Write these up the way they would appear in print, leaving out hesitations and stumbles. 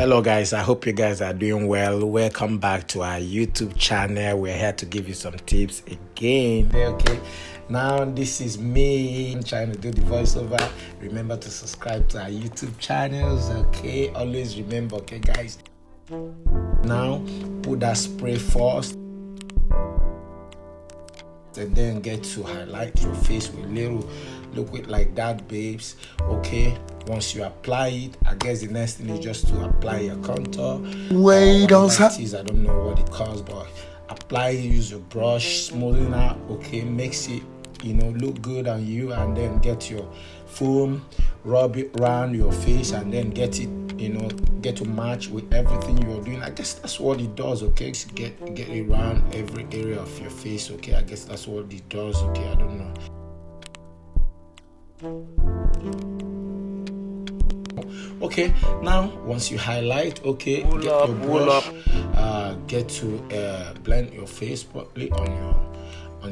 Hello guys, I hope you guys are doing well. Welcome back to our YouTube channel. We're here to give you some tips again. Okay, now this is me. I'm trying to do the voiceover. Remember to subscribe to our YouTube channels. Okay, always remember. Okay guys, now put that spray first and then get to highlight your face with little liquid like that, babes. Okay, once you apply it, I guess the next thing is just to apply your contour. I don't know what it calls, but apply, use your brush, smoothing out. Okay, makes it look good on you, and then get your foam, rub it around your face, and then get it get to match with everything you're doing. I guess that's what it does. Okay, get it around every area of your face. Okay, I guess that's what it does. Okay, I don't know. Okay, now once you highlight, okay, get your brush, get to blend your face properly on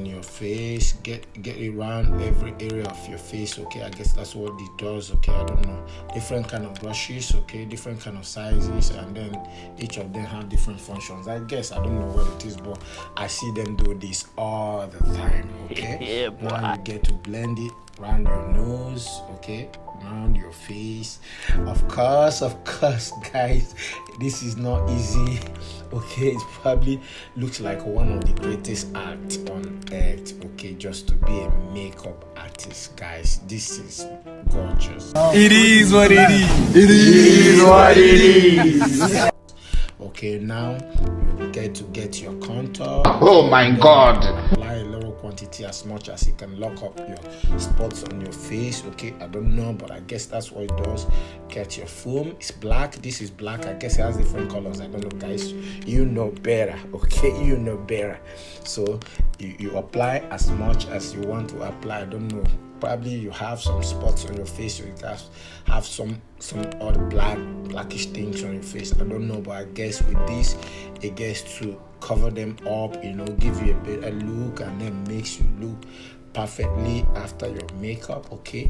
your face, get it around every area of your face. Okay, I guess that's what it does. Okay, I don't know, different kind of brushes, okay, different kind of sizes, and then each of them have different functions. I guess I don't know what it is, but I see them do this all the time. Okay, yeah, now you get to blend it around your nose, okay, around your face. Of course guys, this is not easy. Okay, it probably looks like one of the greatest acts on earth. Okay, just to be a makeup artist, guys, this is gorgeous. It is what it is. It is what it is. Okay, now you get your contour. Oh my God! Apply a little quantity, as much as you can, lock up your spots on your face. Okay, I don't know, but I guess that's what it does. Get your foam. It's black. This is black. I guess it has different colors. I don't know, guys. You know better. Okay, you know better. So you apply as much as you want to apply. I don't know. Probably you have some spots on your face, so you guys have some other blackish things on your face. I don't know, but I guess with this, it gets to cover them up, give you a better look, and then makes you look perfectly after your makeup. Okay.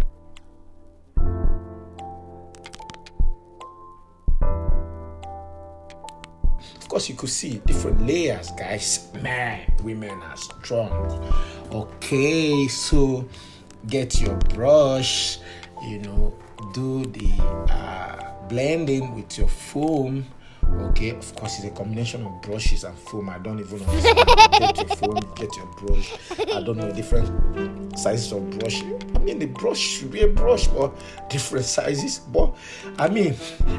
Of course, you could see different layers, guys. Man, women are strong. Okay, so get your brush, do the blending with your foam. Okay, of course, it's a combination of brushes and foam. I don't even understand. Get your foam, get your brush. I don't know, different sizes of brush. I mean, the brush should be a brush, but different sizes. But I mean,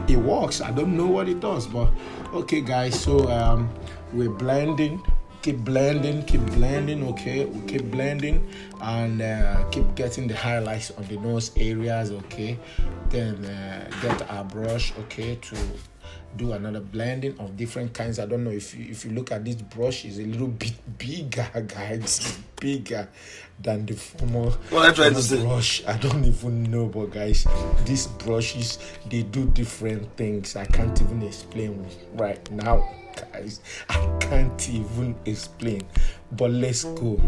it works. I don't know what it does, but okay, guys. So we're blending. Keep blending. Okay, we keep blending and keep getting the highlights on the nose areas. Okay, then get our brush, okay, to do another blending of different kinds. I don't know if you look at this brush, is a little bit bigger, guys, bigger than the former brush. I don't even know, but guys, these brushes, they do different things. I can't even explain right now, guys. I can't even explain, but let's go.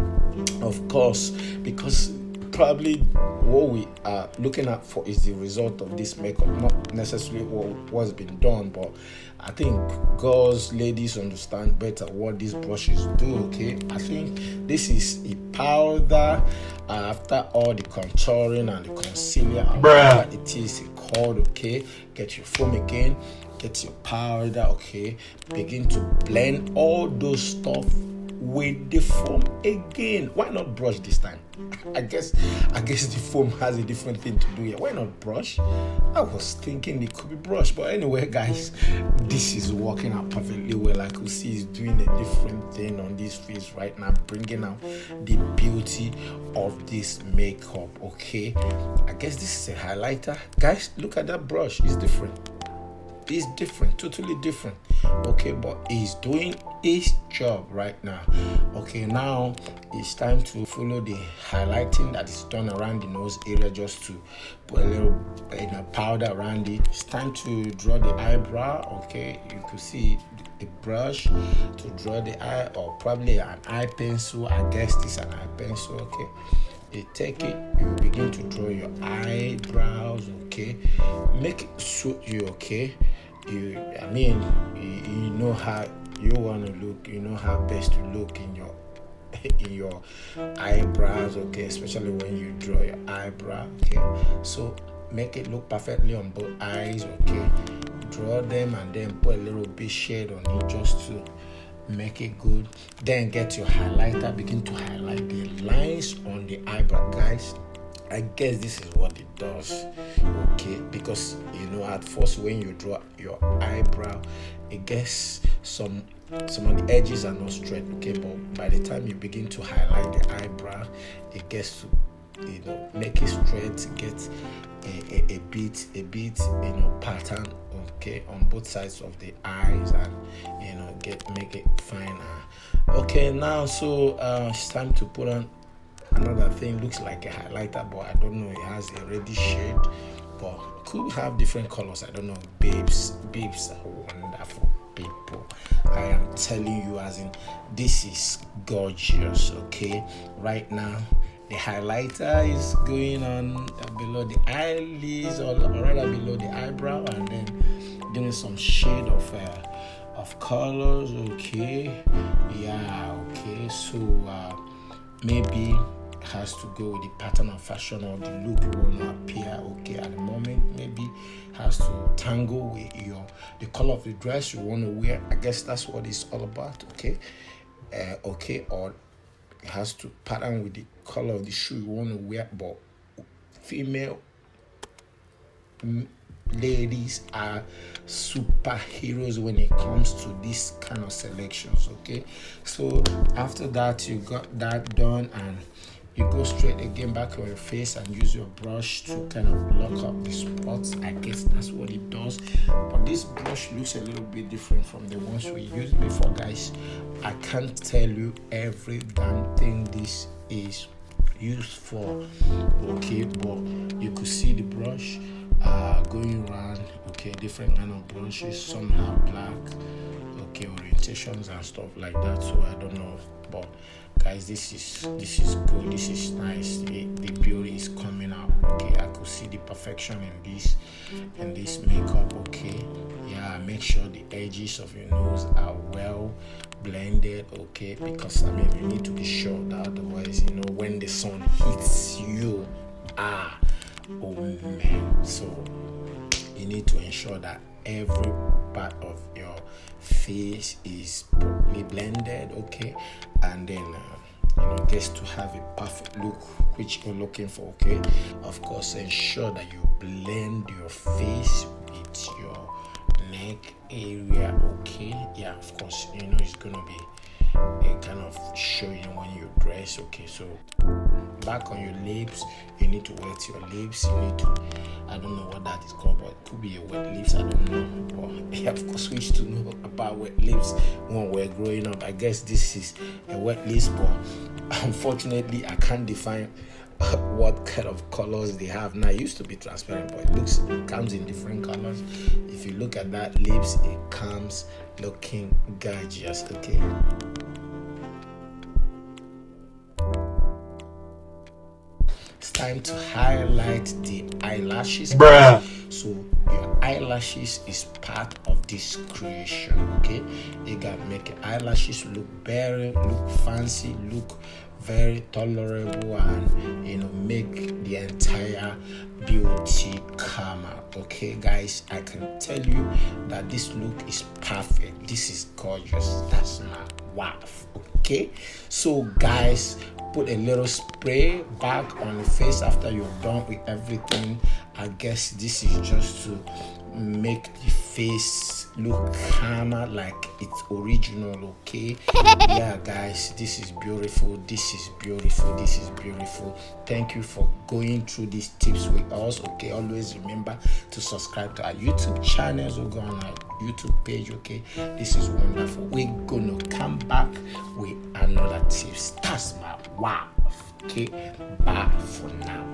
Of course, because probably what we are looking at for is the result of this makeup, not necessarily what's been done. But I think girls, ladies understand better what these brushes do. Okay, I think this is a powder after all the contouring and the concealer, it is called. Okay, get your foam again, get your powder. Okay, begin to blend all those stuff with the foam again. Why not brush this time? I guess the foam has a different thing to do here. Why not brush? I was thinking it could be brush, but anyway, guys, this is working out perfectly well. I could see it's doing a different thing on this face right now, bringing out the beauty of this makeup. Okay, I guess this is a highlighter, guys. Look at that brush. It's different. It's different, totally different. Okay, but he's doing his job right now. Okay, now it's time to follow the highlighting that is done around the nose area, just to put a little powder around it. It's time to draw the eyebrow. Okay, you could see the brush to draw the eye, or probably an eye pencil. I guess this is an eye pencil. Okay, you take it, you begin to draw your eyebrows. Okay, make it suit you. Okay, you know how you want to look, you know how best to look in your in your eyebrows, okay, especially when you draw your eyebrow, okay. So make it look perfectly on both eyes, okay. Draw them and then put a little bit shade on it just to make it good. Then get your highlighter, begin to highlight the lines on the eyebrow, guys. I guess this is what it does, okay, because at first when you draw your eyebrow, it gets some of the edges are not straight, okay, but by the time you begin to highlight the eyebrow, it gets to make it straight, get a bit pattern, okay, on both sides of the eyes, and make it finer. Okay, now so it's time to put on another thing. Looks like a highlighter, but I don't know, it has a reddish shade, but could have different colors. I don't know. Babes are wonderful people, I am telling you, as in this is gorgeous, okay. Right now the highlighter is going on below the eyelids, or rather below the eyebrow, and then doing some shade of colors, okay. Okay, so maybe has to go with the pattern of fashion or the look you want to appear, okay, at the moment. Maybe has to tangle with the color of the dress you want to wear. I guess that's what it's all about, okay. Or it has to pattern with the color of the shoe you want to wear. But female ladies are superheroes when it comes to this kind of selections, okay. So after that, you got that done, and you go straight again back on your face and use your brush to kind of lock up the spots. I guess that's what it does. But this brush looks a little bit different from the ones we used before, guys. I can't tell you every damn thing this is used for, okay, but you could see the brush going around, okay, different kind of brushes, some have black, okay, orientations and stuff like that. So I don't know, but guys, this is good, this is nice. The beauty is coming out, okay. I could see the perfection in this makeup, okay. Make sure the edges of your nose are well blended, okay, because you need to be sure that otherwise, when the sun hits you, oh man, so you need to ensure that every part of your face is properly blended, okay, and then gets to have a perfect look which you're looking for, okay. Of course, ensure that you blend your face with your neck area, okay. Of course, it's gonna be a kind of showing when you dress, okay. So back on your lips, you need to wet your lips. You need to, I don't know what that is called, but it could be a wet lips, I don't know. But of course, we used to know about wet lips when we were growing up. I guess this is a wet lips, but unfortunately I can't define what kind of colors they have now. It used to be transparent, but it comes in different colors. If you look at that lips, it comes looking gorgeous, okay. It's time to highlight the eyelashes, bruh. So your eyelashes is part of this creation, okay. You gotta make your eyelashes look better, look fancy, look very tolerable, and make the entire beauty come out, okay. Guys, I can tell you that this look is perfect. This is gorgeous. That's my wife, okay. So guys, put a little spray back on the face after you're done with everything. I guess this is just to make the face look calmer, like it's original, okay. Guys, this is beautiful. Thank you for going through these tips with us, okay. Always remember to subscribe to our YouTube channels or go on our YouTube page, okay. This is wonderful. We're gonna come back with another tips. That's my wow, okay. Bye for now.